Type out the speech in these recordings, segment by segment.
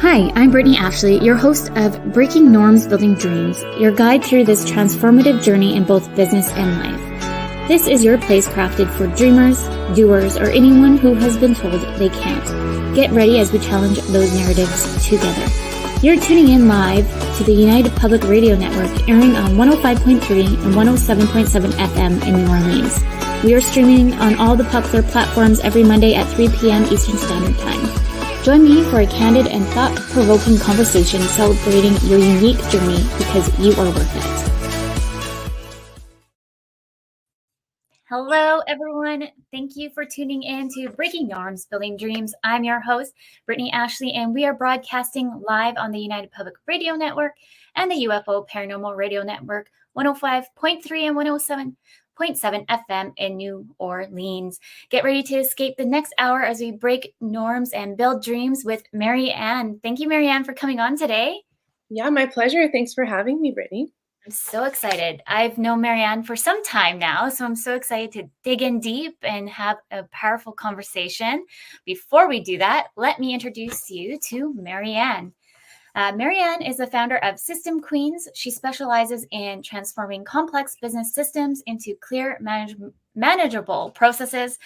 Hi, I'm Brittney Ashley, your host of Breaking Norms, Building Dreams, your guide through this transformative journey in both business and life. This is your place crafted for dreamers, doers, or anyone who has been told they can't. Get ready as we challenge those narratives together. You're tuning in live to the United Public Radio Network, airing on 105.3 and 107.7 FM in New Orleans. We are streaming on all the popular platforms every Monday at 3 p.m. Eastern Standard Time. Join me for a candid and thought-provoking conversation celebrating your unique journey because you are worth it. Hello, everyone. Thank you for tuning in to Breaking Norms, Building Dreams. I'm your host, Brittney Ashley, and we are broadcasting live on the United Public Radio Network and the UFO Paranormal Radio Network, 105.3 and 107.7 FM in New Orleans. Get ready to escape the next hour as we break norms and build dreams with Maryanne. Thank you, Maryanne, for coming on today. Yeah, my pleasure. Thanks for having me, Brittney. I'm so excited. I've known Maryanne for some time now, so I'm so excited to dig in deep and have a powerful conversation. Before we do that, let me introduce you to Maryanne. Maryanne is the founder of System Queens. She specializes in transforming complex business systems into clear, manageable processes.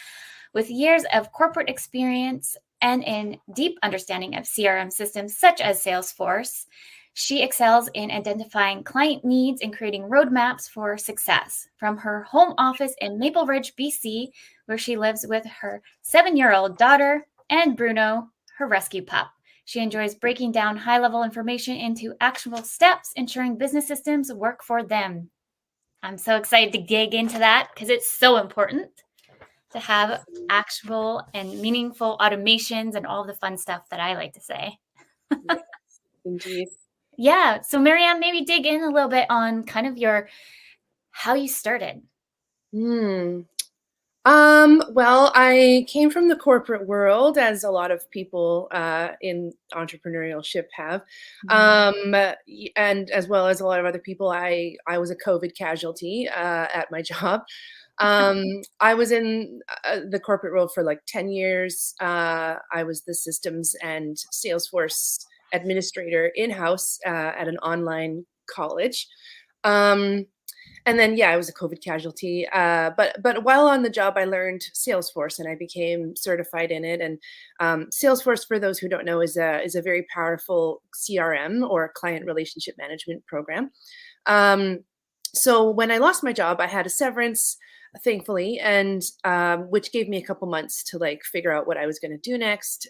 With years of corporate experience and in deep understanding of CRM systems such as Salesforce, she excels in identifying client needs and creating roadmaps for success. From her home office in Maple Ridge, BC, where she lives with her 7-year-old daughter and Bruno, her rescue pup. She enjoys breaking down high-level information into actionable steps, ensuring business systems work for them. I'm so excited to dig into that because it's so important to have actual and meaningful automations and all the fun stuff that I like to say. Yes, indeed. Yeah. So Maryanne, maybe dig in a little bit on kind of how you started. Well, I came from the corporate world, as a lot of people in entrepreneurship have, and as well as a lot of other people. I was a COVID casualty at my job. I was in the corporate world for like 10 years. I was the systems and Salesforce administrator in-house at an online college. And then, yeah, I was a COVID casualty. But while on the job, I learned Salesforce and I became certified in it. And Salesforce, for those who don't know, is a very powerful CRM or client relationship management program. So when I lost my job, I had a severance, thankfully, and which gave me a couple months to like figure out what I was going to do next.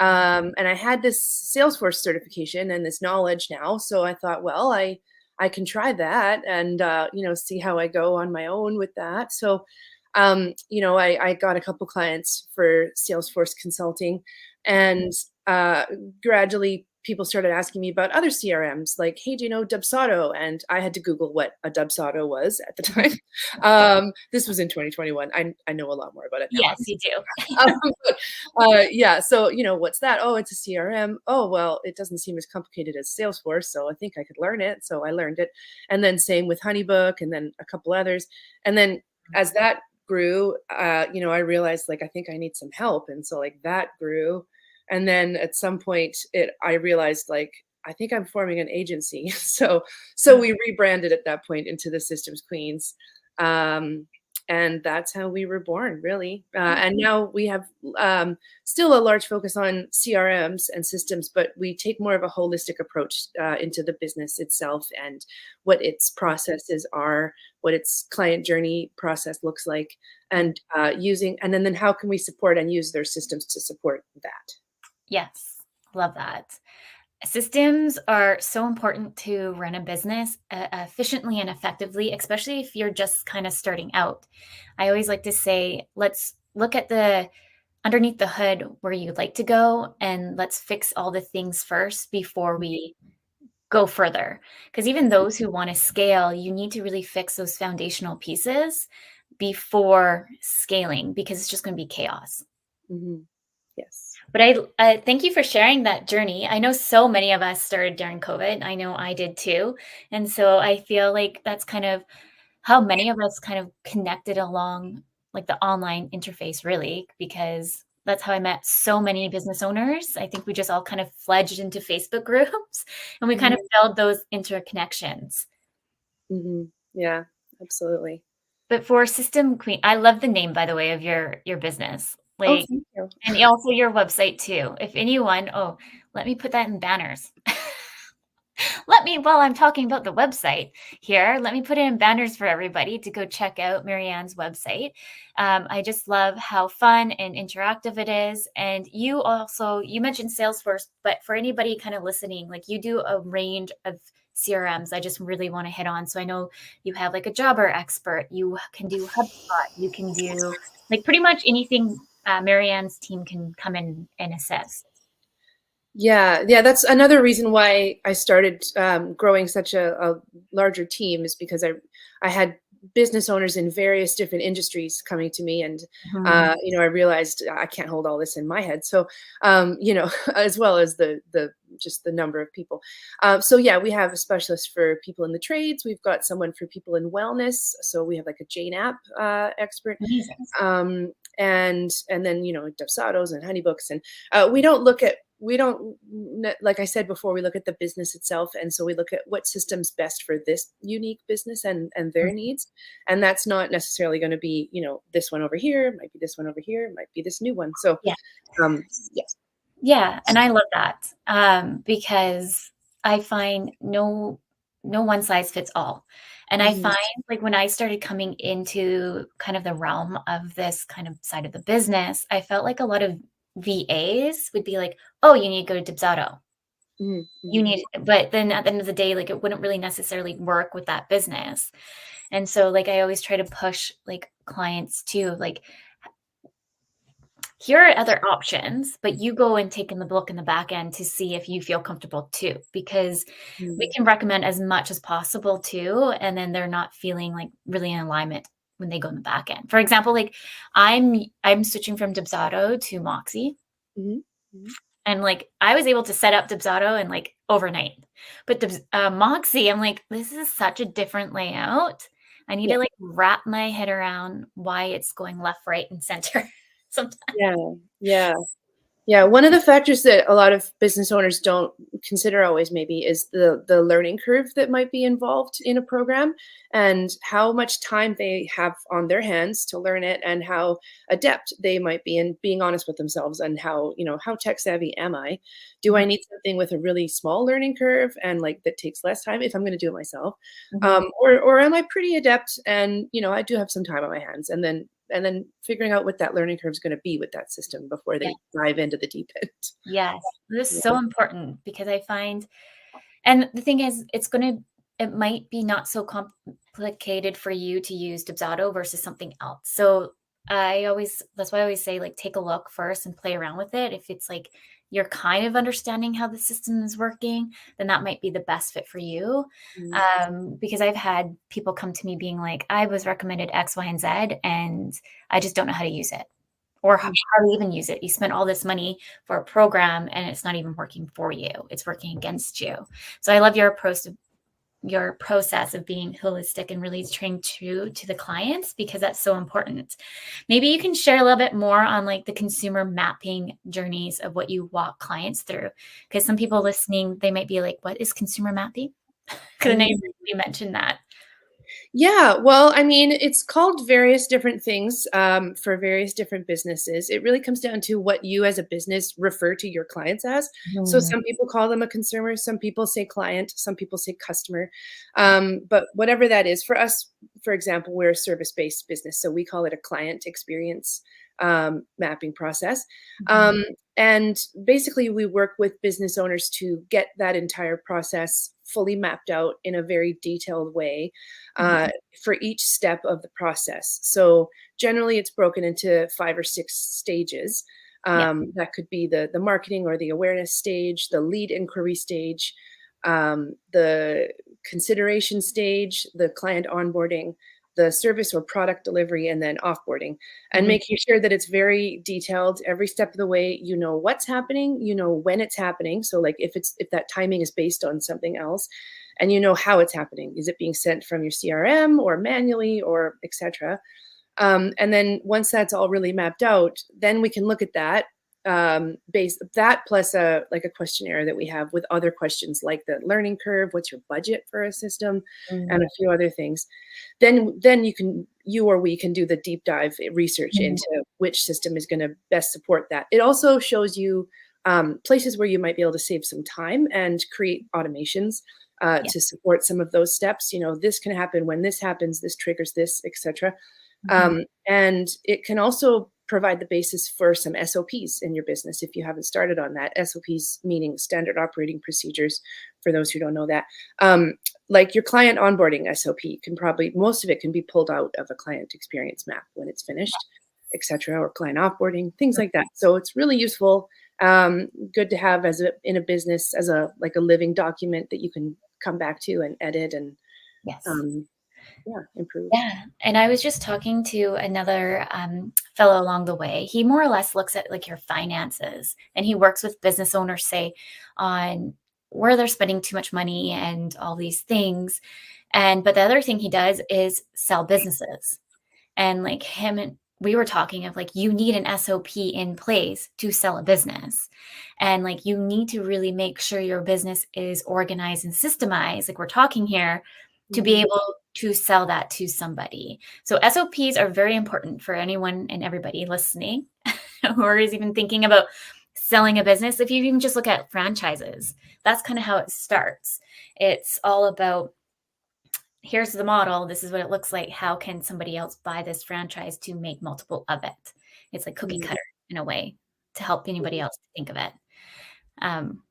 And I had this Salesforce certification and this knowledge now. So I thought, well, I can try that and, see how I go on my own with that. So, I got a couple clients for Salesforce consulting and gradually people started asking me about other CRMs like, hey, do you know Dubsado? And I had to Google what a Dubsado was at the time. This was in 2021. I know a lot more about it now. Yes, you do. Yeah. So, what's that? Oh, it's a CRM. Oh, well, it doesn't seem as complicated as Salesforce. So I think I could learn it. So I learned it. And then same with Honeybook and then a couple others. And then as that grew, I realized like, I think I need some help. And so like that grew. And then at some point I realized like, I think I'm forming an agency. So we rebranded at that point into the Systems Queens. And that's how we were born, really. And now we have still a large focus on CRMs and systems, but we take more of a holistic approach into the business itself and what its processes are, what its client journey process looks like, and and then how can we support and use their systems to support that. Yes, love that. Systems are so important to run a business efficiently and effectively, especially if you're just kind of starting out. I always like to say, let's look at the underneath the hood where you'd like to go, and let's fix all the things first before we go further. Because even those who want to scale, you need to really fix those foundational pieces before scaling, because it's just going to be chaos. Mm-hmm. Yes. But I thank you for sharing that journey. I know so many of us started during COVID. I know I did too. And so I feel like that's kind of how many of us kind of connected along like the online interface, really, because that's how I met so many business owners. I think we just all kind of fledged into Facebook groups and we kind of Mhm. build those interconnections. Mhm. Yeah, absolutely. But for System Queen, I love the name, by the way, of your business. Oh, Like, thank you. and also your website too. If anyone, oh, let me put that in banners. Let me, while I'm talking about the website here, let me put it in banners for everybody to go check out Maryanne's website. I just love how fun and interactive it is. And you also, you mentioned Salesforce, but for anybody kind of listening, like you do a range of CRMs I just really want to hit on. So I know you have like a jobber expert, you can do HubSpot, you can do like pretty much anything Maryanne's team can come in and assist. Yeah, yeah, that's another reason why I started growing such a larger team is because I had business owners in various different industries coming to me, and Mhm. I realized I can't hold all this in my head. So, as well as the just the number of people. So yeah, we have a specialist for people in the trades. We've got someone for people in wellness. So we have like a Jane app expert, Amazing. and then Dubsados and Honeybooks, and we don't look at we don't like I said before, we look at the business itself, and so we look at what system's best for this unique business and their needs, and that's not necessarily going to be this one over here, it might be this one over here, it might be this new one. So Yeah. yeah. Yeah, and I love that, because I find no one size fits all. And I Mhm. find, like, when I started coming into kind of the realm of this kind of side of the business, I felt like a lot of VAs would be like, "Oh, you need to go to Dubsado. Mhm. You Mhm. need," but then at the end of the day, like, it wouldn't really necessarily work with that business. And so, like, I always try to push, like, clients to, like, here are other options, but you go and take in the look in the back end to see if you feel comfortable too, because we Mhm. can recommend as much as possible too, and then they're not feeling like really in alignment when they go in the back end. For example, like I'm switching from Dubsado to Moxie, Mhm. Mhm. and like I was able to set up Dubsado in like overnight, but Moxie, I'm like, this is such a different layout. I need Yeah. to like wrap my head around why it's going left, right, and center sometimes. Yeah. Yeah. Yeah, one of the factors that a lot of business owners don't consider always maybe is the learning curve that might be involved in a program, and how much time they have on their hands to learn it, and how adept they might be in being honest with themselves, and how tech savvy am I? Do I Mhm, need something with a really small learning curve and like that takes less time if I'm going to do it myself? mhm. Or am I pretty adept and I do have some time on my hands, and then figuring out what that learning curve is going to be with that system before Yeah. they dive into the deep end. Yes, this is Yeah. so important because I find, and the thing is, it might be not so complicated for you to use Dubsado versus something else. So that's why I always say, like, take a look first and play around with it. If it's like you're kind of understanding how the system is working, then that might be the best fit for you. Mhm. Because I've had people come to me being like, I was recommended X, Y, and Z, and I just don't know how to use it or Mhm. how to even use it. You spent all this money for a program and it's not even working for you. It's working against you. So I love your process of being holistic and really staying true to the clients because that's so important. Maybe you can share a little bit more on like the consumer mapping journeys of what you walk clients through. Because some people listening, they might be like, what is consumer mapping? Because I know you Mhm. briefly mentioned that. Yeah, well, I mean, it's called various different things for various different businesses. It really comes down to what you as a business refer to your clients as. So Mhm. some people call them a consumer, some people say client, some people say customer. But whatever that is, for us, for example, we're a service-based business, so we call it a client experience mapping process. Mhm. Um, and basically, we work with business owners to get that entire process fully mapped out in a very detailed way uh, Mhm. for each step of the process. So generally, it's broken into 5 or 6 stages. Yeah. That could be the marketing or the awareness stage, the lead inquiry stage, the consideration stage, the client onboarding, the service or product delivery, and then offboarding, and Mhm. making sure that it's very detailed every step of the way. You know what's happening, you know when it's happening. So like if that timing is based on something else, and you know how it's happening. Is it being sent from your CRM or manually or etc.? And then once that's all really mapped out, then we can look at that base that plus a like a questionnaire that we have with other questions like the learning curve, what's your budget for a system, and a few other things. Then you or we can do the deep dive research Mhm. into which system is going to best support that. It also shows you places where you might be able to save some time and create automations Yeah. to support some of those steps. This can happen when this happens, this triggers this, etc. Mhm. And it can also provide the basis for some SOPs in your business if you haven't started on that. SOPs meaning standard operating procedures, for those who don't know that. Like your client onboarding SOP most of it can be pulled out of a client experience map when it's finished, etc., or client offboarding, things like that. So it's really useful, good to have in a business as a like a living document that you can come back to and edit and Yes. um, yeah, improve. Yeah, and I was just talking to another fellow along the way. He more or less looks at like your finances, and he works with business owners, say, on where they're spending too much money and all these things. And but the other thing he does is sell businesses. And like him and we were talking of like you need an SOP in place to sell a business. And like you need to really make sure your business is organized and systemized, like we're talking here, to be Mhm. able to sell that to somebody. So SOPs are very important for anyone and everybody listening or is even thinking about selling a business. If you even just look at franchises, that's kind of how it starts. It's all about here's the model. This is what it looks like. How can somebody else buy this franchise to make multiple of it? It's like cookie Mhm. cutter in a way to help anybody else think of it. Um,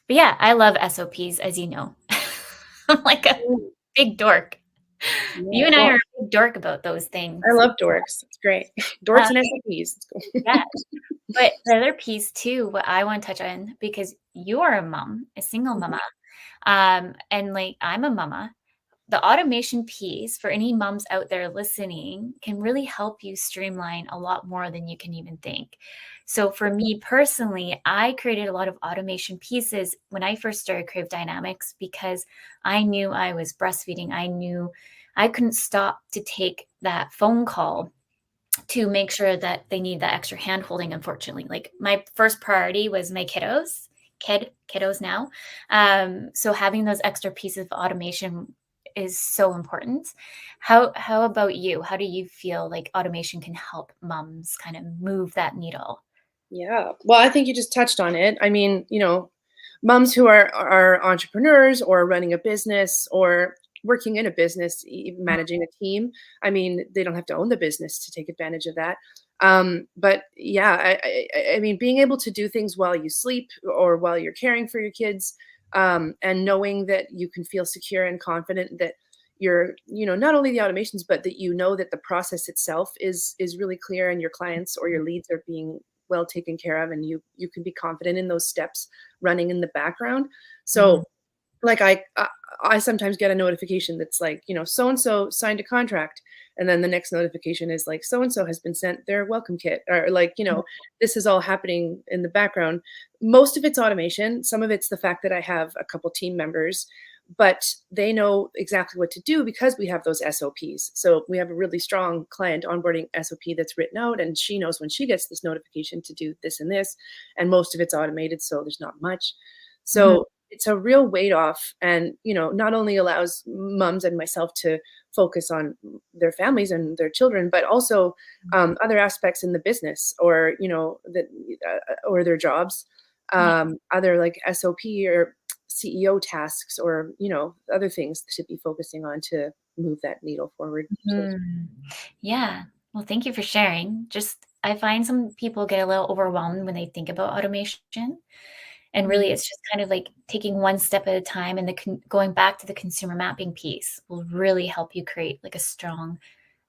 but yeah, I love SOPs, as you know. I'm like a Mhm. big dork. Yeah. You and I Well, are a big dork about those I things. love dorks. It's great. Uh, Dorks and SOPs. It's cool. yeah. But the other piece too, what I want to touch on, because you are a mom, a single Mhm. mama, and like I'm a mama, the automation piece for any moms out there listening can really help you streamline a lot more than you can even think. So for me personally, I created a lot of automation pieces when I first started Crave Dynamics because I knew I was breastfeeding. I knew I couldn't stop to take that phone call to make sure that they need that extra hand holding, unfortunately. Like my first priority was my kiddos now. So having those extra pieces of automation is so important. How about you? How do you feel like automation can help moms kind of move that needle? Yeah. Well, I think you just touched on it. I mean, moms who are entrepreneurs or running a business or working in a business, managing a team. I mean, they don't have to own the business to take advantage of that. But yeah, I mean, being able to do things while you sleep or while you're caring for your kids, and knowing that you can feel secure and confident that not only the automations, but that that the process itself is really clear and your clients or your leads are being well taken care of, and you can be confident in those steps running in the background. Mhm. So like I sometimes get a notification that's like, so and so signed a contract, and then the next notification is like, so and so has been sent their welcome kit, or like, this is all happening in the background. Most of it's automation. Some of it's the fact that I have a couple team members, but they know exactly what to do because we have those SOPs. So we have a really strong client onboarding SOP that's written out, and she knows when she gets this notification to do this and this, and most of it's automated, so there's not much. Mhm. So it's a real weight off, and not only allows moms and myself to focus on their families and their children, but also other aspects in the business, or or their jobs, Yeah. other like SOP or CEO tasks, or other things to be focusing on to move that needle forward. So Mhm. Yeah. Well, thank you for sharing. Just I find some people get a little overwhelmed when they think about automation. And really, mm, it's just kind of like taking one step at a time, and going back to the consumer mapping piece will really help you create like a strong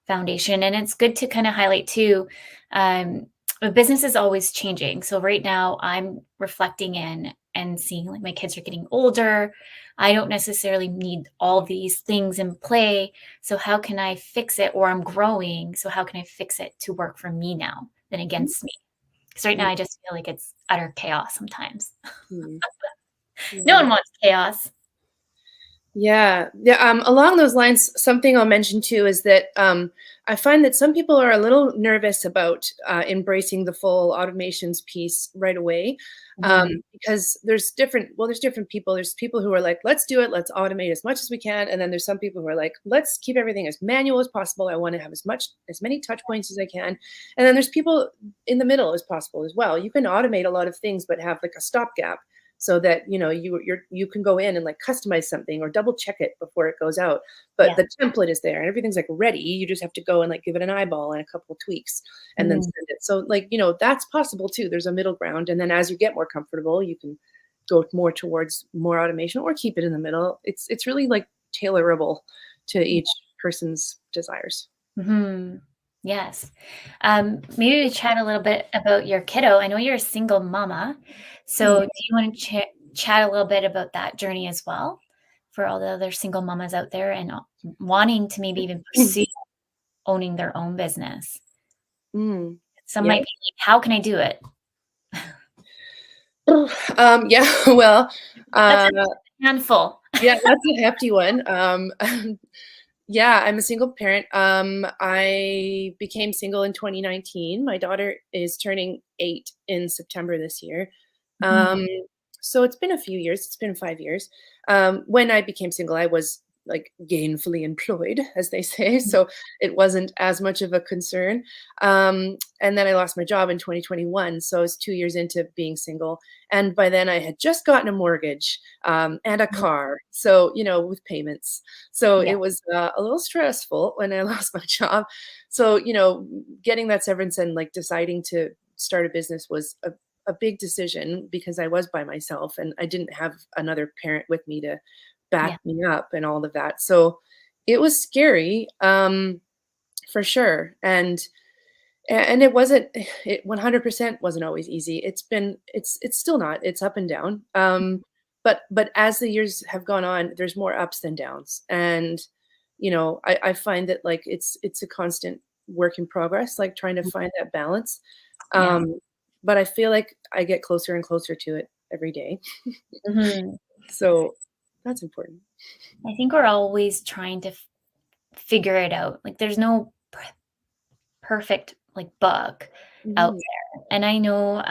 foundation. And it's good to kind of highlight too, um, a business is always changing. So right now, I'm reflecting in and seeing like my kids are getting older. I don't necessarily need all these things in play. So how can I fix it? Or I'm growing. So how can I fix it to work for me now than mm, against me? Because right now, mm, I just feel like it's utter chaos sometimes. mm, No yeah. one wants chaos. Yeah. Yeah. Along those lines, something I'll mention too is that I find that some people are a little nervous about embracing the full automations piece right away, Mhm. because there's different people. There's people who are like, let's do it, let's automate as much as we can, and then there's some people who are like, let's keep everything as manual as possible. I want to have as many touch points as I can, and then there's people in the middle as possible as well. You can automate a lot of things, but have like a stopgap so that you can go in and like customize something or double check it before it goes out, but Yeah. the template is there and everything's like ready. You just have to go and like give it an eyeball and a couple tweaks and then Mhm. send it. So like, that's possible too. There's a middle ground, and then as you get more comfortable, you can go more towards more automation or keep it in the middle. It's really like tailorable to each person's desires. Mhm. Yes. Maybe we chat a little bit about your kiddo. I know you're a single mama, so Yeah. do you want to chat a little bit about that journey as well for all the other single mamas out there and wanting to maybe even pursue owning their own business? Mm. Some Yeah. might be like, "How can I do it?" Yeah, well, That's uh, a handful. yeah, that's a hefty one. Yeah, I'm a single parent. I became single in 2019. My daughter is turning 8 in September this year. Mhm. Um, so it's been a few years. It's been 5 years. When I became single, I was like gainfully employed, as they say, so it wasn't as much of a concern. And then I lost my job in 2021, so I was 2 years into being single, and by then I had just gotten a mortgage, and a Mhm. car, so, with payments. So Yeah, it was, a little stressful when I lost my job. So, getting that severance and, like, deciding to start a business was a big decision because I was by myself and I didn't have another parent with me to yeah, back me up and all of that. So it was scary, for sure, and it wasn't it 100% wasn't always easy. It's still not. It's up and down. But as the years have gone on, there's more ups than downs. And I find that like it's a constant work in progress, like trying to find that balance. yeah. Um, but I feel like I get closer and closer to it every day. Mhm. So that's important. I think we're always trying to figure it out. Like, there's no perfect, like, book out Mhm, there, and I know,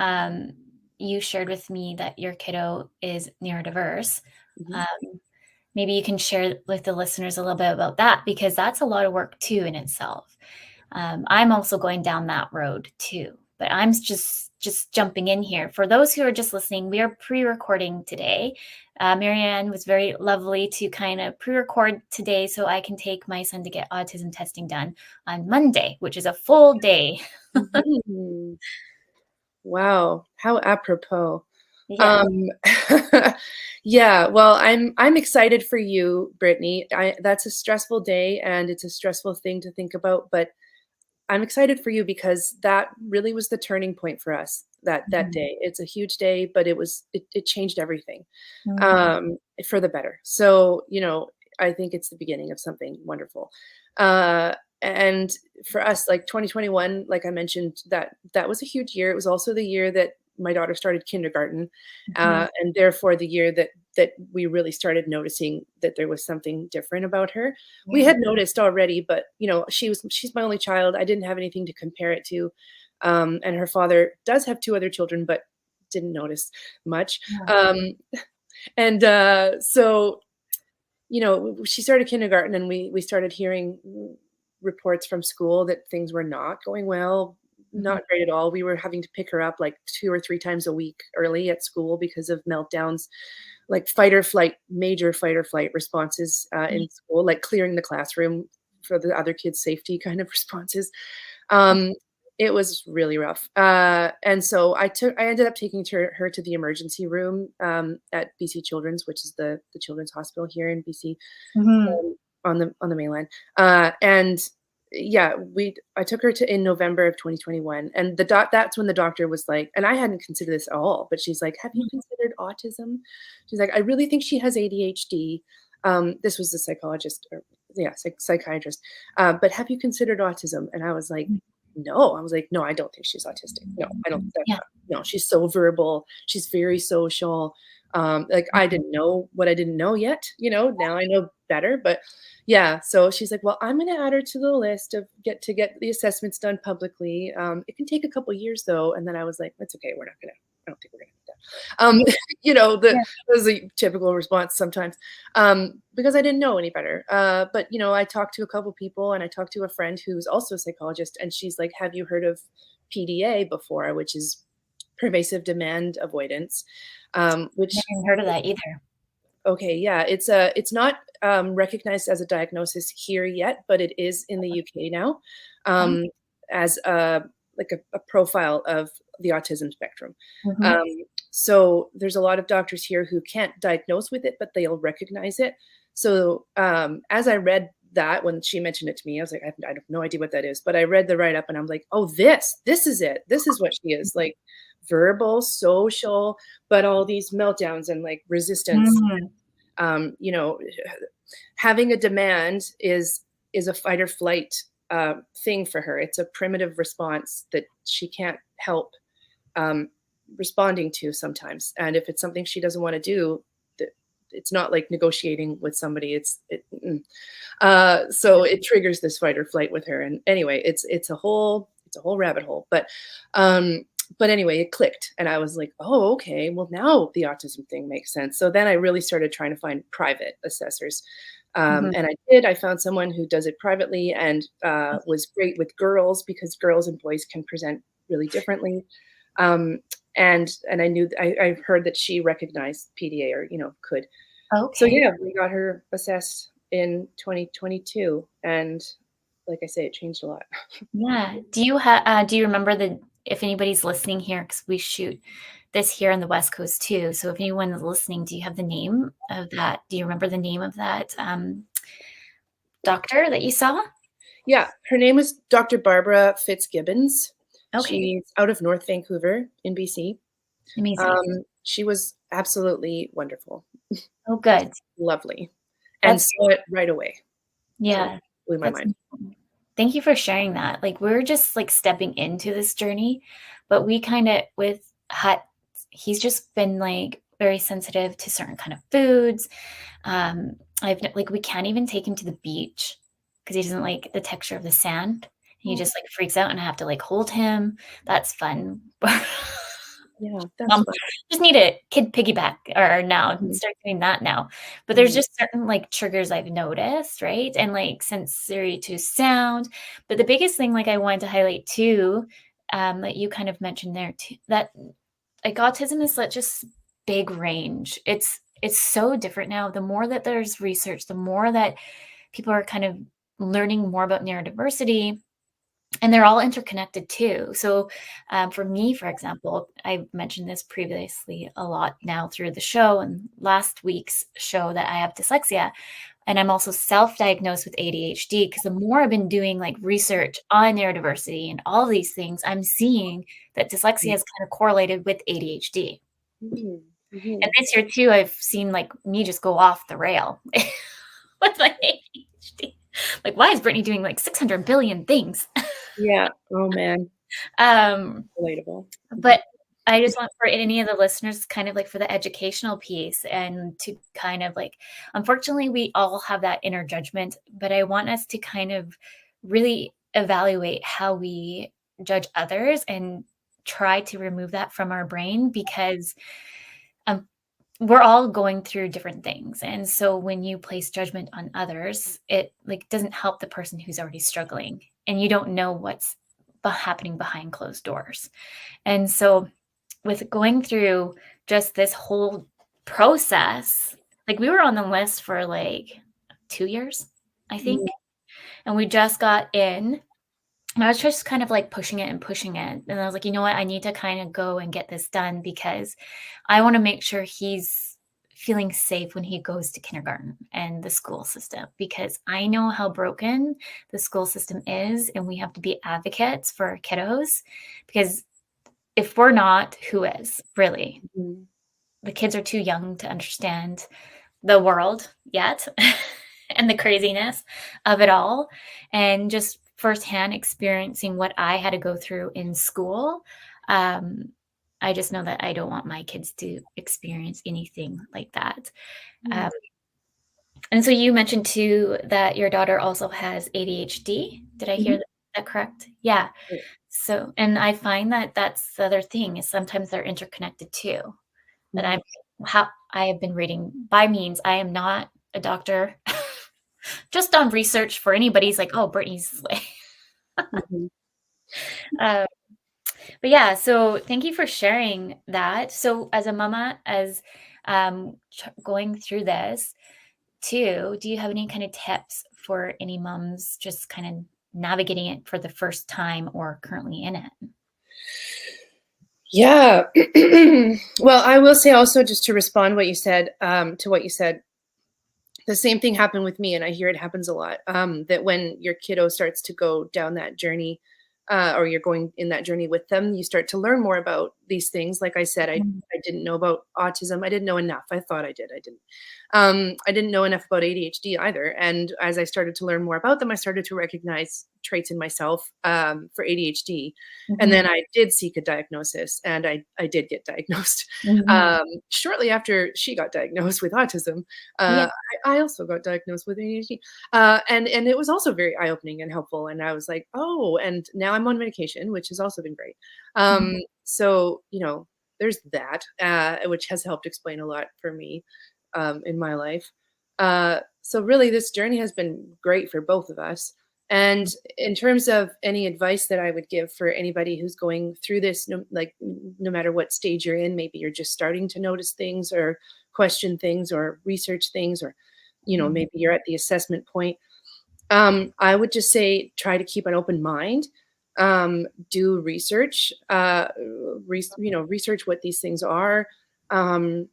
you shared with me that your kiddo is neurodiverse. mhm. Um, Maybe you can share with the listeners a little bit about that because that's a lot of work too in itself. I'm also going down that road too, but I'm just jumping in here. For those who are just listening, we are pre-recording today. Maryanne was very lovely to kind of pre-record today so I can take my son to get autism testing done on Monday, which is a full day. Mhm. Wow, how apropos. Yeah. Um, yeah, well, I'm excited for you, Brittany. That's a stressful day and it's a stressful thing to think about, but I'm excited for you because that really was the turning point for us that Mhm. day. It's a huge day, but it changed everything Mm. um, for the better. So, I think it's the beginning of something wonderful. Uh, and for us, like 2021, like I mentioned, that was a huge year. It was also the year that my daughter started kindergarten, Mhm. and therefore the year that we really started noticing that there was something different about her. We Yeah. had noticed already, but she's my only child. I didn't have anything to compare it to, and her father does have two other children, but didn't notice much. Yeah. And so she started kindergarten, and we started hearing reports from school that things were not going well, Mhm. not great at all. We were having to pick her up like 2 or 3 times a week early at school because of meltdowns, like major fight or flight responses Yeah. in school, like clearing the classroom for the other kids' safety kind of responses. Um, it was really rough. And so I ended up taking her to the emergency room at BC Children's, which is the children's hospital here in BC, Mhm. on the mainland. And yeah, I took her to in November of 2021, and that's when the doctor was like, and I hadn't considered this at all, but she's like, "Have you considered autism?" She's like, "I really think she has ADHD." This was the psychologist, or yeah, psychiatrist. But have you considered autism? And I was like, no. I was like, no, I don't think she's autistic. No, I don't. Yeah. No, she's so verbal. She's very social. Like I didn't know what I didn't know yet, now I know better, but yeah, so she's like, "Well, I'm gonna add her to the list of get the assessments done publicly. It can take a couple years though." And then I was like, "That's okay. I don't think we're gonna do that." Yeah. That was a typical response sometimes, because I didn't know any better. But I talked to a couple people, and I talked to a friend who's also a psychologist, and she's like, "Have you heard of PDA before?" Which is pervasive demand avoidance, Never which even heard of that either. okay, yeah, it's not, recognized as a diagnosis here yet, but it is in the UK now, Oh, um, as a profile of the autism spectrum. mhm. Um, so there's a lot of doctors here who can't diagnose with it, but they'll recognize it. So, as I read that when she mentioned it to me, I was like, I have no idea what that is, but I read the write-up and I'm like, "Oh, this is it. This is what she is, like, verbal, social, but all these meltdowns and, like, resistance." Mm. um, you know, Having a demand is a fight or flight thing for her. It's a primitive response that she can't help um, responding to sometimes. And if it's something she doesn't want to do, it's not like negotiating with somebody. So it triggers this fight or flight with her. And anyway, it's a whole rabbit hole. But anyway, it clicked, and I was like, oh, okay. Well, now the autism thing makes sense. So then I really started trying to find private assessors. Mhm. And I did. I found someone who does it privately and was great with girls because girls and boys can present really differently. Um, and I knew I heard that she recognized PDA or could. So Okay. yeah, we got her assessed in 2022, and like I say, it changed a lot. Yeah. Do you remember if anybody's listening here, because we shoot this here on the West Coast too. So if anyone is listening, do you have the name of that? Do you remember the name of that doctor that you saw? Yeah, her name is Dr. Barbara Fitzgibbons. Okay. She's out of North Vancouver in BC. Amazing. She was absolutely wonderful, Oh, just good. lovely, and That's saw it right away. So Yeah. blew my That's mind. Thank you for sharing that. Like we're just like stepping into this journey, but we kind of with Hut, he's just been like very sensitive to certain kind of foods. Like we can't even take him to the beach because he doesn't like the texture of the sand. He Oh, just like freaks out, and I have to like hold him. That's fun. yeah, that's Mom, fun. just need a kid piggyback or now Mhm, start doing that now. But there's mhm, just certain like triggers I've noticed, right? And like sensory to sound. But the biggest thing like I wanted to highlight too, that you kind of mentioned there too, that like autism is such a big range. It's so different now. The more that there's research, the more that people are kind of learning more about neurodiversity, and they're all interconnected too. So, for me, for example, I mentioned this previously a lot now through the show and last week's show that I have dyslexia, and I'm also self-diagnosed with ADHD because the more I've been doing like research on neurodiversity and all these things, I'm seeing that dyslexia mhm, is kind of correlated with ADHD. mhm, And mhm. this year too, I've seen like me just go off the rail with my ADHD. Like, why is Brittany doing like 600 billion things? Yeah. Oh man, Um, relatable. Mhm. But I just want for any of the listeners kind of like for the educational piece and to kind of like unfortunately, we all have that inner judgment, but I want us to kind of really evaluate how we judge others and try to remove that from our brain because, um, we're all going through different things, and so when you place judgment on others, it, like, doesn't help the person who's already struggling, and you don't know what's happening behind closed doors. And so with going through just this whole process, like we were on the list for like 2 years, I think, Mhm, and we just got in, and I was just kind of like pushing it and pushing it. And I was like, you know what? I need to kind of go and get this done because I want to make sure he's feeling safe when he goes to kindergarten and the school system because I know how broken the school system is. And we have to be advocates for our kiddos because if we're not, who is really? mhm. The kids are too young to understand the world yet and the craziness of it all. And just firsthand experiencing what I had to go through in school. Um, I just know that I don't want my kids to experience anything like that. Um, and so you mentioned too that your daughter also has ADHD. Did I hear Mhm. that correct? Yeah. Yeah. So, and I find that that's the other thing is sometimes they're interconnected too. That Mhm. I have been reading by means. I am not a doctor. Just on research for anybody's like, oh, Brittney's like, Mhm. uh, but yeah. So thank you for sharing that. So as a mama, as going through this too, do you have any kind of tips for any moms just kind of navigating it for the first time or currently in it? Yeah. Well, I will say also just to respond what you said, to what you said, the same thing happened with me, and I hear it happens a lot. That when your kiddo starts to go down that journey, or you're going in that journey with them, you start to learn more about these things. Like I said, Mhm. I didn't know about autism. I didn't know enough. I thought I did. I didn't. I didn't know enough about ADHD either. And as I started to learn more about them, I started to recognize traits in myself, for ADHD. And then Mhm. I did seek a diagnosis, and I did get diagnosed. Mhm. Shortly after she got diagnosed with autism, Yeah. I also got diagnosed with ADHD, and it was also very eye opening and helpful. And I was like, oh, and now I'm on medication, which has also been great. Mhm. So there's that, which has helped explain a lot for me, in my life. So really, this journey has been great for both of us. And in terms of any advice that I would give for anybody who's going through this, no matter what stage you're in, maybe you're just starting to notice things or question things or research things, or Mhm. maybe you're at the assessment point. I would just say try to keep an open mind. Do research, research what these things are. Um,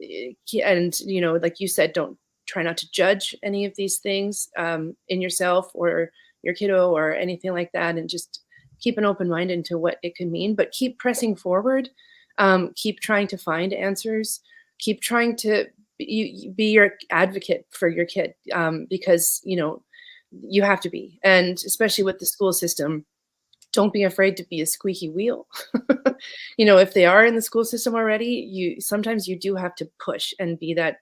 and like you said, don't try not to judge any of these things, in yourself or your kiddo or anything like that, and just keep an open mind into what it could mean, but keep pressing forward. Keep trying to find answers. Keep trying to be your advocate for your kid, because you have to be, and especially with the school system, don't be afraid to be a squeaky wheel. If they are in the school system already, you sometimes you do have to push and be that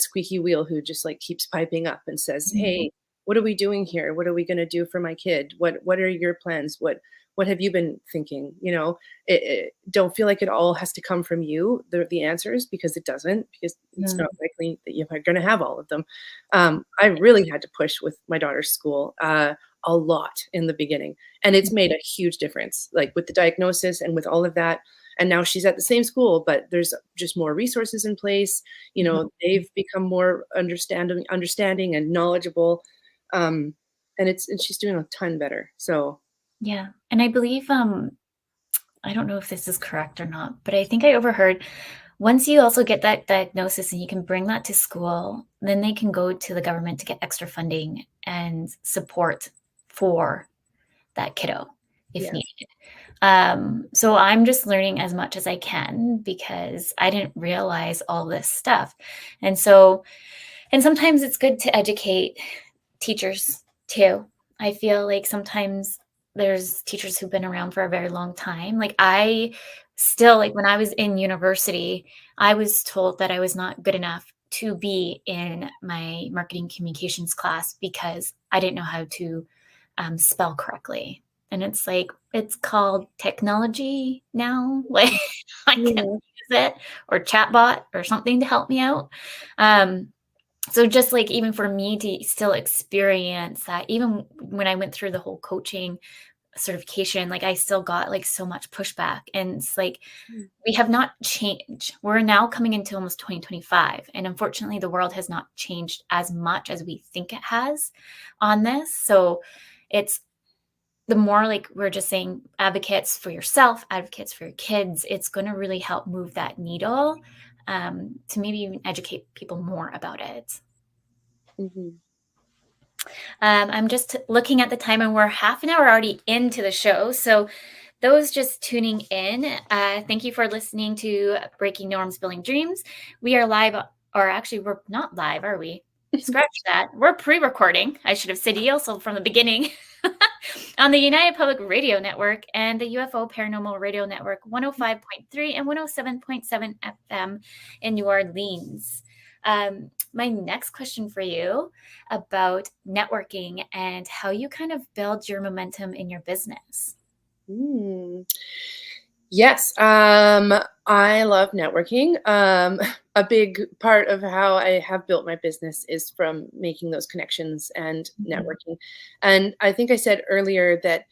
squeaky wheel who just like keeps piping up and says, Mhm. "Hey, what are we doing here? What are we going to do for my kid? What are your plans? What have you been thinking?" Don't feel like it all has to come from you, the answers, because it doesn't, because it's Mhm. not likely that you're going to have all of them. I really had to push with my daughter's school, a lot in the beginning, and it's made a huge difference, like with the diagnosis and with all of that. And now she's at the same school, but there's just more resources in place. Mhm. They've become more understanding and knowledgeable. And she's doing a ton better. So Yeah. And I believe, I don't know if this is correct or not, but I think I overheard once you also get that diagnosis and you can bring that to school, then they can go to the government to get extra funding and support for that kiddo if yes. needed. So I'm just learning as much as I can because I didn't realize all this stuff. And so, and sometimes it's good to educate teachers too. I feel like sometimes there's teachers who've been around for a very long time. Like I still like when I was in university, I was told that I was not good enough to be in my marketing communications class because I didn't know how to spell correctly. And it's like it's called technology now. Like I can Yeah. use it or chatbot or something to help me out. Um, so just like even for me to still experience that, even when I went through the whole coaching certification, like I still got like so much pushback. And it's like we have not changed. We're now coming into almost 2025. And unfortunately, the world has not changed as much as we think it has on this. So it's the more like we're just saying advocates for yourself, advocates for your kids, it's going to really help move that needle to maybe even educate people more about it. Mhm. I'm just looking at the time and we're half an hour already into the show. So, those just tuning in, thank you for listening to Breaking Norms, Building Dreams. We are live, or actually, we're not live, are we? Scratch that. We're pre recording. I should have said also from the beginning. on the United Public Radio Network and the UFO Paranormal Radio Network 105.3 and 107.7 FM in New Orleans. My next question for you about networking and how you kind of build your momentum in your business. Yes, I love networking. A big part of how I have built my business is from making those connections and networking. And I think I said earlier that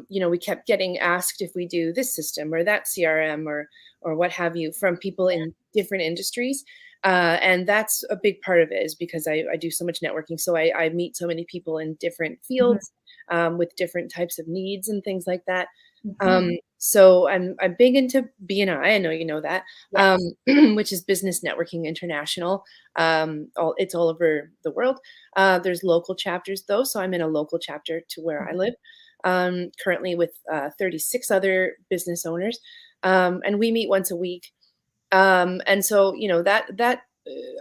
we kept getting asked if we do this system or that CRM or what have you from people in different industries. And that's a big part of it is because I do so much networking. So I meet so many people in different fields with different types of needs and things like that. So I'm big into BNI. I know you know that, Yes. which is Business Networking International. It's all over the world. There's local chapters though, so I'm in a local chapter to where I live. Currently with 36 other business owners, and we meet once a week. And so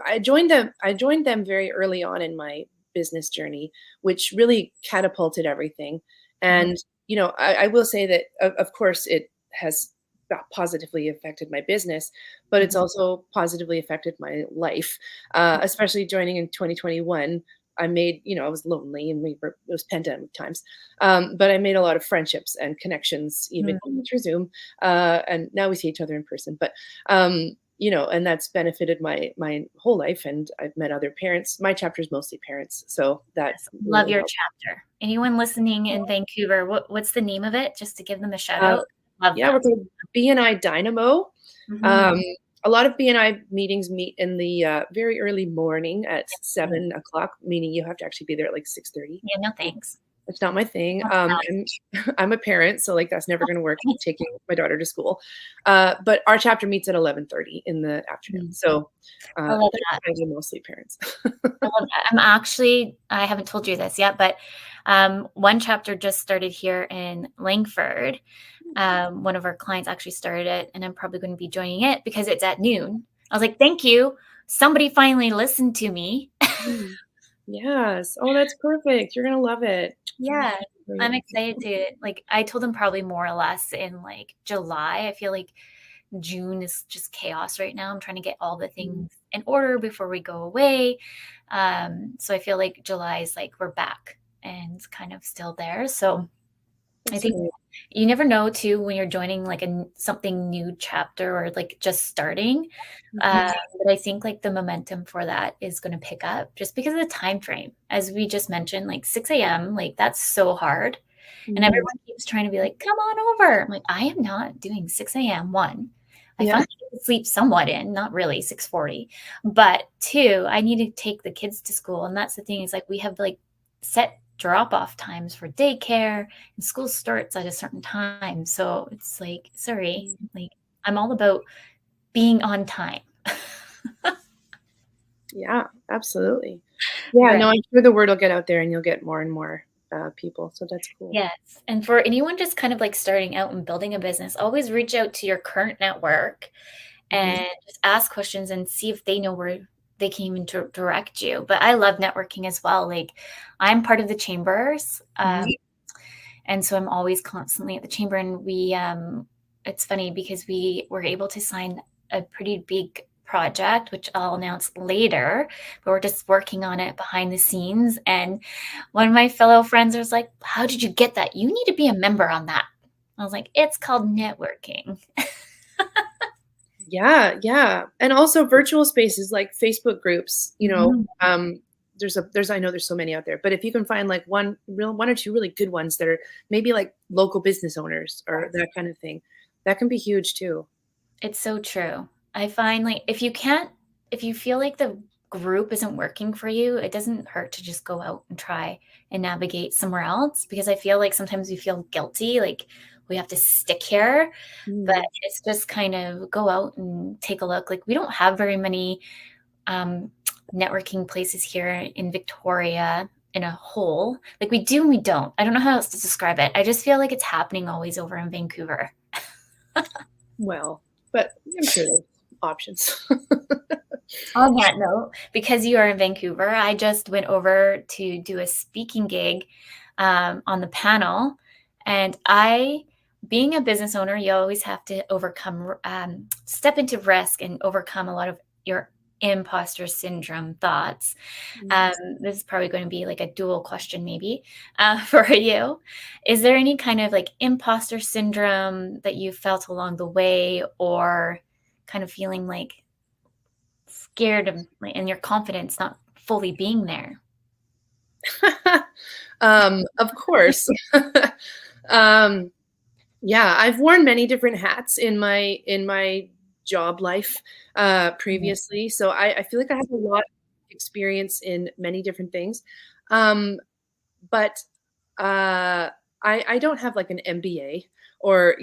I joined them. I joined them very early on in my business journey, which really catapulted everything. And I will say that, of course, it has positively affected my business, but it's also positively affected my life, especially joining in 2021. I was lonely and it was pandemic times, but I made a lot of friendships and connections, even through Zoom. And now we see each other in person, but and that's benefited my whole life. And I've met other parents. My chapter is mostly parents, so that's Love really your helped. chapter. Anyone listening in Vancouver, what's the name of it? Just to give them a shout out. Love Yeah, we're that. called BNI Dynamo. Mhm. A lot of BNI meetings meet in the very early morning at Yeah. 7 o'clock, meaning you have to actually be there at like 6:30. Yeah, no thanks. It's not my thing. That's not I'm a parent, so like that's never going to work. Taking my daughter to school, but our chapter meets at 11:30 in the afternoon. So I love that's that. why we're mostly parents. I love that. I haven't told you this yet, but one chapter just started here in Langford. One of our clients actually started it, and I'm probably going to be joining it because it's at noon. I was like, thank you. Somebody finally listened to me. Mm. Yes. Oh, that's perfect. You're gonna love it. Yeah, I'm Great. excited to I told them probably more or less in like July. I feel like June is just chaos right now. I'm trying to get all the things in order before we go away. So I feel like July is like we're back and kind of still there. So I That's think amazing. you never know too when you're joining like something new chapter or like just starting. But I think like the momentum for that is going to pick up just because of the time frame. As we just mentioned, like 6 a.m., like that's so hard. And Mhm. everyone keeps trying to be like, come on over. I'm like, I am not doing 6 a.m. One, I Yeah. function to sleep somewhat in, not really 6:40. But two, I need to take the kids to school. And that's the thing is like we have like set drop off times for daycare and school starts at a certain time. So it's like, sorry, like I'm all about being on time. Yeah, absolutely. Yeah, Right. no, I'm sure the word will get out there and you'll get more and more people. So that's cool. Yes. And for anyone just kind of like starting out and building a business, always reach out to your current network Mhm. and just ask questions and see if they know where they can even direct you. But I love networking as well. Like I'm part of the chambers. And so I'm always constantly at the chamber. And it's funny because we were able to sign a pretty big project, which I'll announce later, but we're just working on it behind the scenes. And one of my fellow friends was like, how did you get that? You need to be a member on that. I was like, it's called networking. Yeah, yeah. And also virtual spaces like Facebook groups, Mhm. I know there's so many out there, but if you can find like one or two really good ones that are maybe like local business owners or that kind of thing, that can be huge too. It's so true. I find like if you feel like the group isn't working for you, it doesn't hurt to just go out and try and navigate somewhere else because I feel like sometimes we feel guilty, like we have to stick here. But Mm. it's just kind of go out and take a look. Like we don't have very many um, networking places here in Victoria in a whole. Like we do and we don't. I don't know how else to describe it. I just feel like it's happening always over in Vancouver. Well, but I'm sure there's options. On that note, because you are in Vancouver, I just went over to do a speaking gig on the panel. And being a business owner, you always have to step into risk and overcome a lot of your imposter syndrome thoughts. Yes. This is probably going to be like a dual question, maybe, for you. Is there any kind of like imposter syndrome that you felt along the way, or kind of feeling like scared and your confidence not fully being there? Of course. um, yeah, I've worn many different hats in my job life previously, so I feel like I have a lot of experience in many different things. Um, but I don't have like an MBA or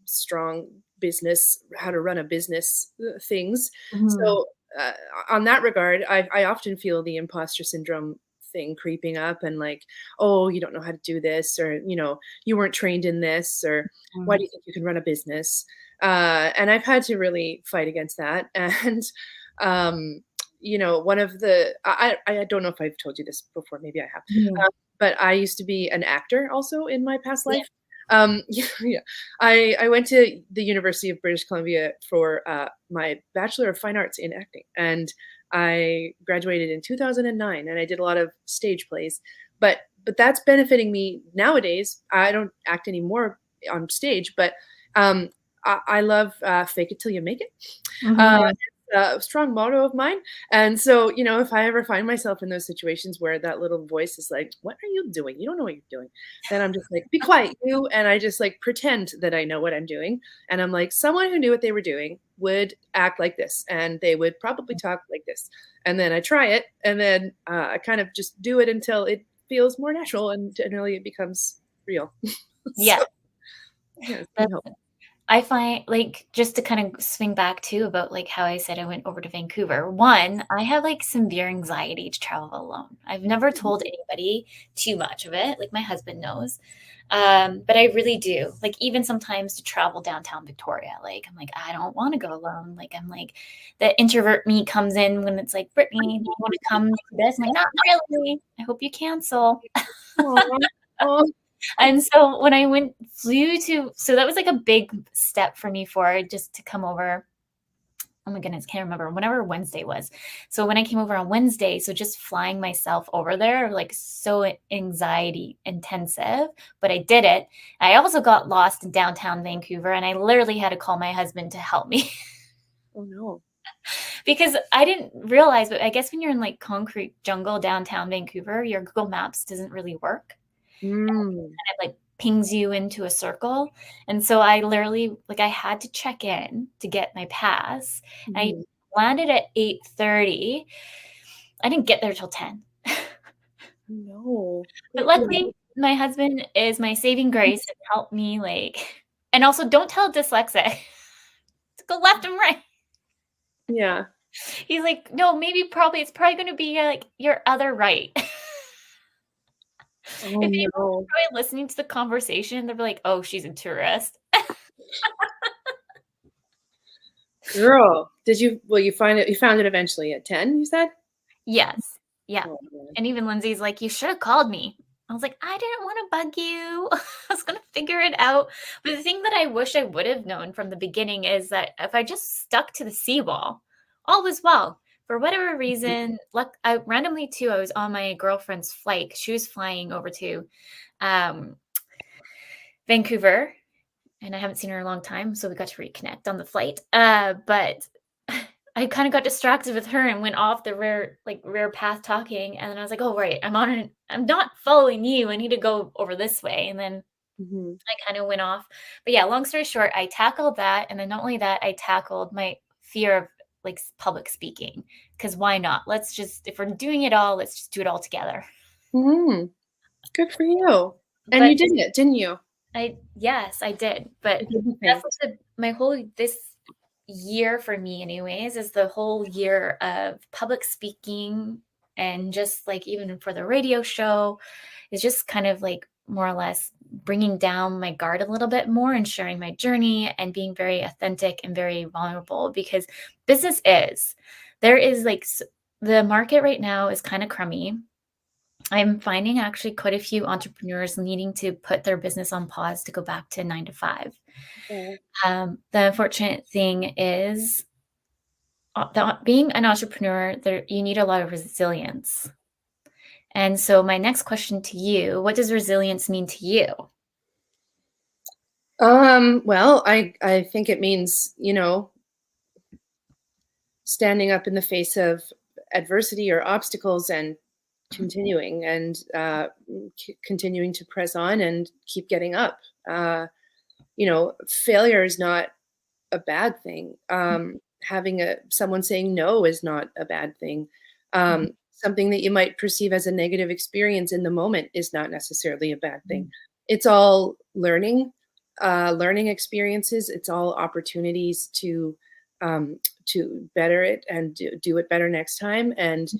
strong business, how to run a business things. Mhm. So uh, on that regard, I often feel the imposter syndrome thing creeping up, and like, oh, you don't know how to do this, or you weren't trained in this, or why do Mhm. you think you can run a business? And I've had to really fight against that. And um, one of the I don't know if I've told you this before, maybe I have. Mhm. But I used to be an actor also in my past Yeah. life. Yeah. I went to the University of British Columbia for my Bachelor of Fine Arts in acting, and I graduated in 2009, and I did a lot of stage plays. But that's benefiting me nowadays. I don't act anymore on stage, but um, I love fake it till you make it. Mhm. A strong motto of mine. And so, if I ever find myself in those situations where that little voice is like, "What are you doing? You don't know what you're doing." Then I'm just like, "Be quiet, you." And I just like pretend that I know what I'm doing. And I'm like, someone who knew what they were doing would act like this, and they would probably talk like this. And then I try it, and then I kind of just do it until it feels more natural, and generally it becomes real. Yeah. So, yeah, it's been helpful. I find, like, just to kind of swing back too about like how I said I went over to Vancouver. One, I have like severe anxiety to travel alone. I've never told anybody too much of it. Like my husband knows. But I really do. Like even sometimes to travel downtown Victoria, like I'm like, I don't want to go alone. Like I'm like the introvert me comes in when it's like, Brittney, do you want to come to this? I'm like, not really. I hope you cancel. Aw. Oh, And so when I so that was like a big step for me for just to come over. Oh my goodness, can't remember whenever Wednesday was. So when I came over on Wednesday, so just flying myself over there, like so anxiety intensive, but I did it. I also got lost in downtown Vancouver, and I literally had to call my husband to help me oh no. because I didn't realize, but I guess when you're in like concrete jungle downtown Vancouver, your Google Maps doesn't really work. Mm. It like pings you into a circle. And so I literally like I had to check in to get my pass. I Mhm. landed at 8:30. I didn't get there till 10. No. But Good for luckily, you. my husband is my saving grace and helped me like, and also don't tell dyslexic to go left and right. Yeah. He's like, no, maybe probably it's probably going to be like your other right. Oh, If anyone was no. probably listening to the conversation, they'd be like, oh, she's a tourist. Girl, you find it you found it eventually at 10, you said? Yes. Yeah. Oh, man. And even Lindsay's like, "You should have called me." I was like, "I didn't wanna bug you. I was gonna figure it out." But the thing that I wish I would have known from the beginning is that if I just stuck to the seawall, all was well. For whatever Mhm. reason, luck I randomly too, I was on my girlfriend's flight. She was flying over to, um, Vancouver, and I haven't seen her in a long time, so we got to reconnect on the flight. But I kind of got distracted with her and went off the rear path talking, and then I was like, "Oh, right, I'm not following you. I need to go over this way." And then Mhm. I kind of went off. But yeah, long story short, I tackled that, and then not only that, I tackled my fear of like public speaking. Because why not? Let's just if we're doing it all, let's just do it all together. Mhm. Good for you. And you But did it, didn't you? yes, I did, You but did the that's thing. what my whole this year for me anyways is the whole year of public speaking, and just like even for the radio show is just kind of like more or less bringing down my guard a little bit more and sharing my journey and being very authentic and very vulnerable, because business is there is like the market right now is kind of crummy. I'm finding actually quite a few entrepreneurs needing to put their business on pause to go back to 9 to 5. Yeah. The unfortunate thing is, being an entrepreneur, you need a lot of resilience. And so my next question to you, what does resilience mean to you? Well, I think it means, standing up in the face of adversity or obstacles and continuing and continuing to press on and keep getting up. Failure is not a bad thing. Having someone saying no is not a bad thing. Something that you might perceive as a negative experience in the moment is not necessarily a bad thing. Mhm. It's all learning experiences. It's all opportunities to better it and do it better next time, and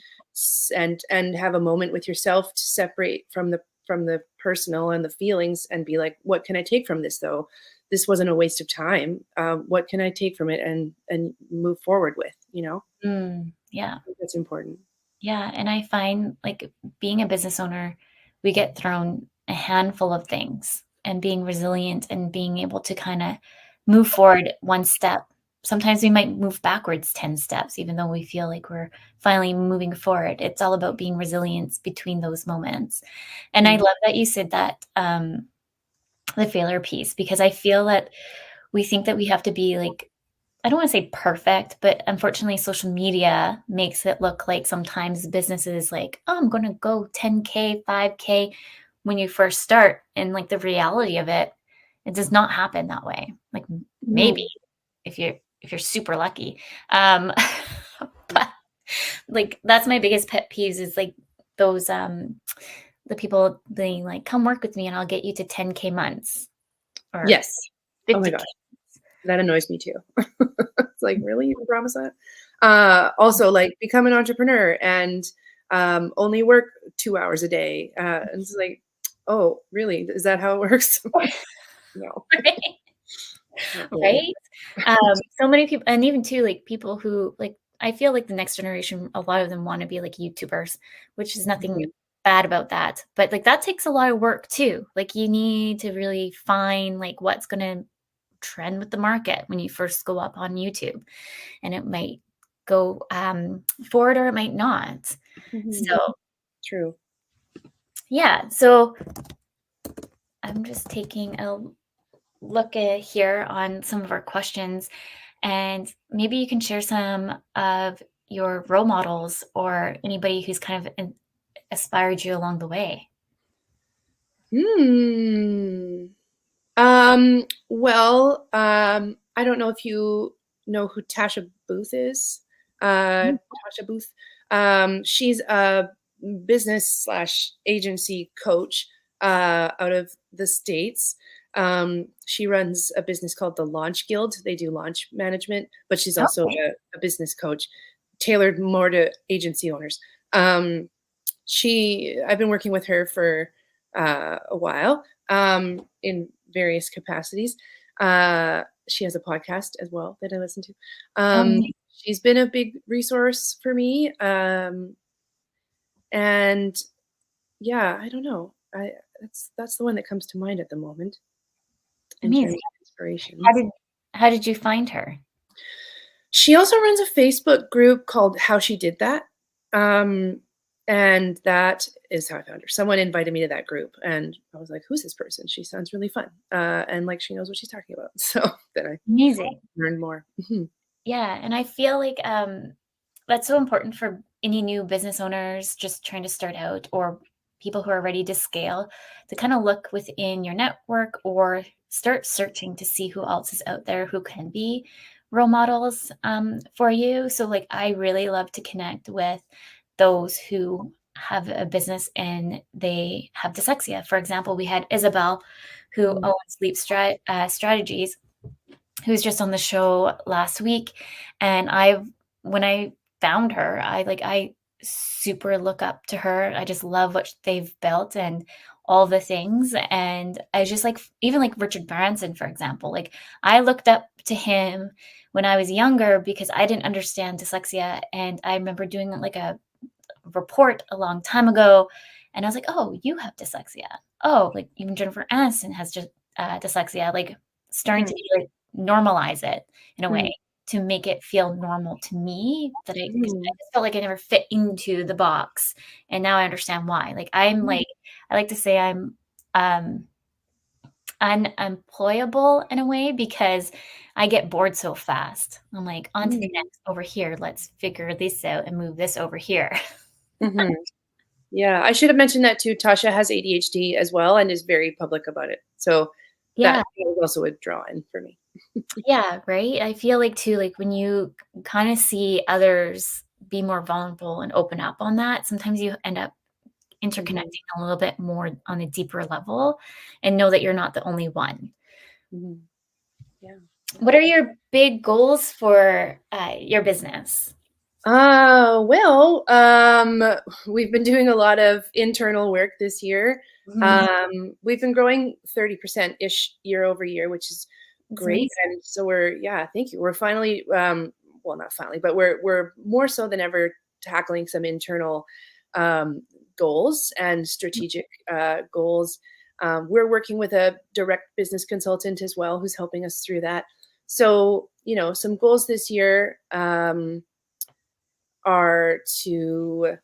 have a moment with yourself to separate from the personal and the feelings and be like, what can I take from this though? This wasn't a waste of time. What can I take from it and move forward with? Yeah. I think that's important. Yeah. And I find like being a business owner, we get thrown a handful of things, and being resilient and being able to kind of move forward one step. Sometimes we might move backwards 10 steps, even though we feel like we're finally moving forward. It's all about being resilient between those moments. And I Mm. love that you said that, the failure piece, because I feel that we think that we have to be like, I don't want to say perfect, but unfortunately, social media makes it look like sometimes businesses like, oh, I'm going to go 10K, 5K when you first start. And like the reality of it, it does not happen that way. Like maybe No. if you're super lucky. Um, but like that's my biggest pet peeves is like those the people they like come work with me and I'll get you to 10K months or Yes. Oh my 50K. gosh, that annoys me too. It's like, really, you can promise that? Also, like, become an entrepreneur and only work 2 hours a day. And it's like, oh, really? Is that how it works? No, Right? not really. Right? So many people, and even too, like people who like, I feel like the next generation, a lot of them want to be like YouTubers, which is nothing Mhm. bad about that. But like that takes a lot of work too. Like you need to really find like what's going to trend with the market when you first go up on YouTube, and it might go forward or it might not. Mhm. So True. yeah, so I'm just taking a look at here on some of our questions, and maybe you can share some of your role models or anybody who's kind of aspired you along the way. Hmm. Well, I don't know if you know who Tasha Booth is. Mm. Tasha Booth. She's a business slash agency coach out of the States. She runs a business called the Launch Guild. They do launch management, but she's also Okay. a business coach tailored more to agency owners. Um, I've been working with her for a while in various capacities. She has a podcast as well that I listen to. She's been a big resource for me, and yeah, I don't know. That's the one that comes to mind at the moment in terms Amazing. of How inspirations. did how did you find her? She also runs a Facebook group called How She Did That. Um, and that is how I found her. Someone invited me to that group, and I was like, "Who's this person? She sounds really fun." And like she knows what she's talking about. So then I Amazing. learned more. Mhm. Yeah, and I feel like that's so important for any new business owners just trying to start out, or people who are ready to scale, to kind of look within your network or start searching to see who else is out there who can be role models for you. So, like, I really love to connect with those who have a business and they have dyslexia. For example, we had Isabel, who Mhm. owns Strategies, who was just on the show last week. And when I found her, I super look up to her. I just love what they've built and all the things. And I just like, even like Richard Branson, for example, like I looked up to him when I was younger because I didn't understand dyslexia. And I remember doing like a report a long time ago, And I was like, oh, you have dyslexia. Oh, like even Jennifer Aniston has just dyslexia, like starting to like normalize it in a way to make it feel normal to me, that I just felt like I never fit into the box. And now I understand why. Like I'm like, I like to say I'm unemployable in a way because I get bored so fast. I'm like, on to the next, over here. Let's figure this out and move this over here. Yeah, I should have mentioned that too. Tasha has ADHD as well and is very public about it. So Yeah. that was also a draw in for me. Yeah, right? I feel like too, like when you kind of see others be more vulnerable and open up on that, sometimes you end up interconnecting a little bit more on a deeper level and know that you're not the only one. Yeah. What are your big goals for your business? Well, we've been doing a lot of internal work this year. We've been growing 30%-ish year over year, which is It's great. amazing. And so thank you. We're finally, well, not finally, but we're more so than ever tackling some internal goals and strategic goals. We're working with a direct business consultant as well, who's helping us through that. So, some goals this year, are to,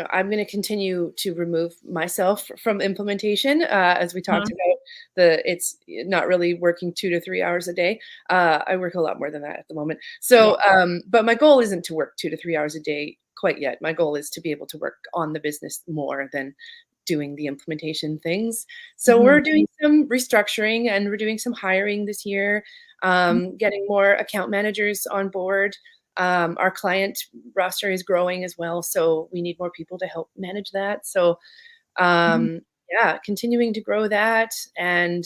I'm going to continue to remove myself from implementation, as we talked about. It's not really working 2 to 3 hours a day. I work a lot more than that at the moment. So, but my goal isn't to work 2 to 3 hours a day quite yet. My goal is to be able to work on the business more than doing the implementation things. So we're doing some restructuring and we're doing some hiring this year, getting more account managers on board. Our client roster is growing as well, so we need more people to help manage that. So, continuing to grow that and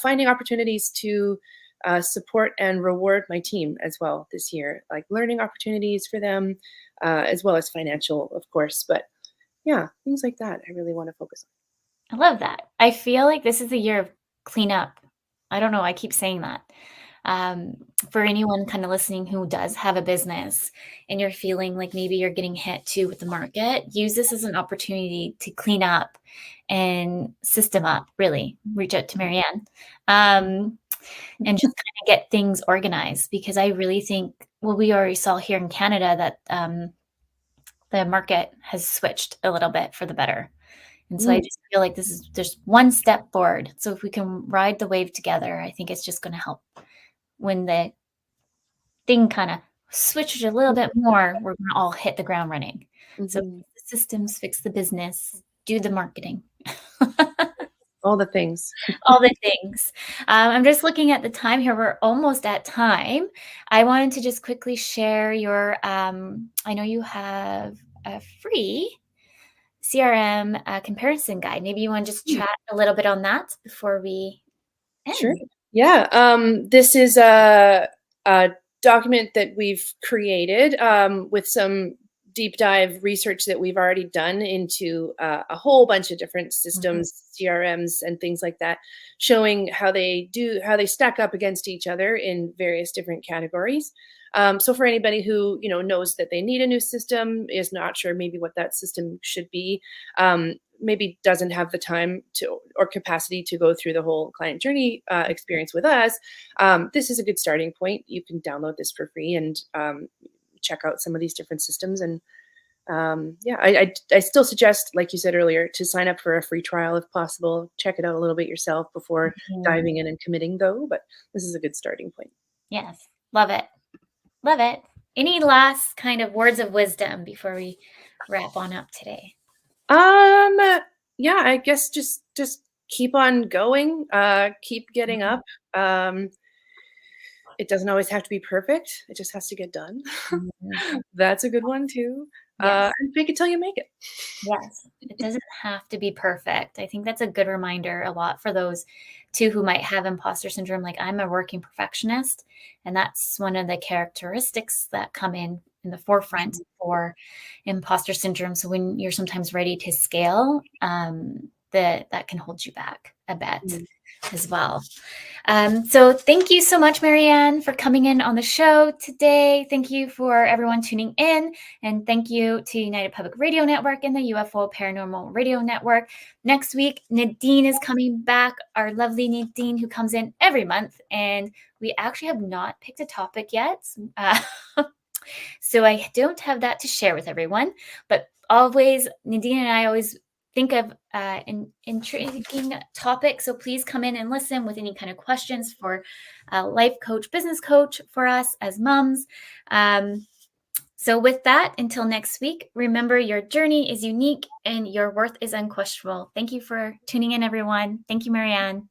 finding opportunities to support and reward my team as well this year, like learning opportunities for them, as well as financial, of course. But yeah, things like that I really want to focus I love that. I feel like this is the year of cleanup. I don't know. I keep saying that. For anyone kind of listening who does have a business and you're feeling like maybe you're getting hit too with the market, use this as an opportunity to clean up and system up, really. Reach out to Maryanne and just kind of get things organized, because I really think, well, we already saw here in Canada that the market has switched a little bit for the better. And so I on. just feel like this is just one step forward. So if we can ride the wave together, I think it's just going to help when the thing kind of switches a little bit more, we're going to all hit the ground running. So fix the systems, fix the business, do the marketing. All the things. All the things. I'm just looking at the time here. We're almost at time. I wanted to just quickly share your, I know you have a free CRM comparison guide. Maybe you want to just chat a little bit on that before we Sure. end. Yeah. This is a document that we've created with some deep dive research that we've already done into a whole bunch of different systems, CRMs, and things like that, showing how they stack up against each other in various different categories. So for anybody who knows that they need a new system, is not sure maybe what that system should be, maybe doesn't have the time to or capacity to go through the whole client journey experience with us, this is a good starting point. You can download this for free and check out some of these different systems. And I still suggest, like you said earlier, to sign up for a free trial if possible. Check it out a little bit yourself before diving in and committing, though. But this is a good starting point. Yes. Love it. Love it. Any last kind of words of wisdom before we wrap on up today? Yeah, I guess just keep on going, keep getting up. It doesn't always have to be perfect. It just has to get done. That's a good one too. Yes. And fake it till you make it. Yes. It doesn't have to be perfect. I think that's a good reminder a lot for those too who might have imposter syndrome. Like, I'm a working perfectionist, and that's one of the characteristics that come in the forefront for imposter syndrome. So when you're sometimes ready to scale, that can hold you back a bit Mm. as well. So thank you so much, Maryanne, for coming in on the show today. Thank you for everyone tuning in. And thank you to United Public Radio Network and the UFO Paranormal Radio Network. Next week, Nadine is coming back, our lovely Nadine, who comes in every month. And we actually have not picked a topic yet. So I don't have that to share with everyone. But always, Nadine and I always think of an intriguing topic. So please come in and listen with any kind of questions for a life coach, business coach for us as moms. So with that, until next week, remember your journey is unique and your worth is unquestionable. Thank you for tuning in, everyone. Thank you, Maryanne.